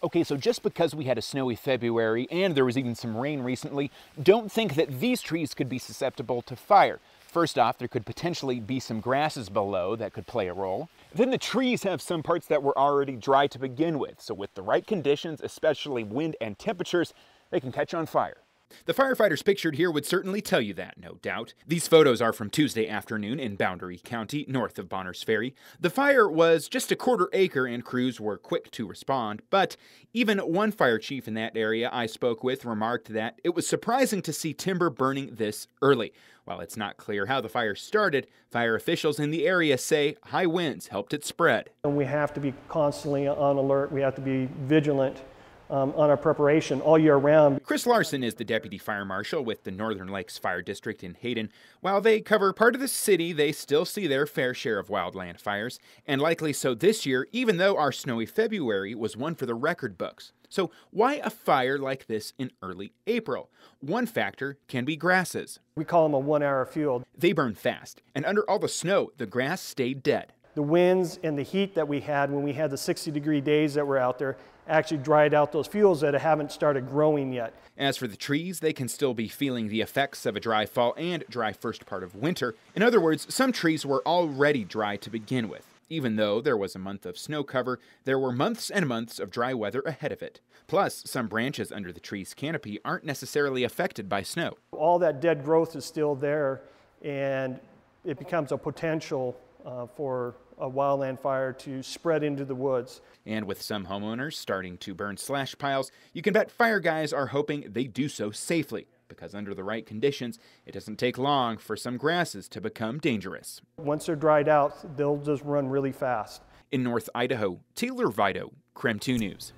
Okay, so just because we had a snowy February and there was even some rain recently, don't think that these trees could be susceptible to fire. First off, there could potentially be some grasses below that could play a role. Then the trees have some parts that were already dry to begin with, so with the right conditions, especially wind and temperatures, they can catch on fire. The firefighters pictured here would certainly tell you that, no doubt. These photos are from Tuesday afternoon in Boundary County, north of Bonners Ferry. The fire was just a quarter acre and crews were quick to respond, but even one fire chief in that area I spoke with remarked that it was surprising to see timber burning this early. While it's not clear how the fire started, fire officials in the area say high winds helped it spread. And we have to be constantly on alert. We have to be vigilant on our preparation all year round. Chris Larson is the deputy fire marshal with the Northern Lakes Fire District in Hayden. While they cover part of the city, they still see their fair share of wildland fires, and likely so this year, even though our snowy February was one for the record books. So why a fire like this in early April? One factor can be grasses. We call them a 1-hour field. They burn fast, and under all the snow, the grass stayed dead. The winds and the heat that we had when we had the 60-degree days that were out there actually dried out those fuels that haven't started growing yet. As for the trees, they can still be feeling the effects of a dry fall and dry first part of winter. In other words, some trees were already dry to begin with. Even though there was a month of snow cover, there were months and months of dry weather ahead of it. Plus, some branches under the tree's canopy aren't necessarily affected by snow. All that dead growth is still there, and it becomes a potential for a wildland fire to spread into the woods. And with some homeowners starting to burn slash piles, you can bet fire guys are hoping they do so safely, because under the right conditions, it doesn't take long for some grasses to become dangerous. Once they're dried out, they'll just run really fast. In North Idaho, Taylor Vito, KREM 2 News.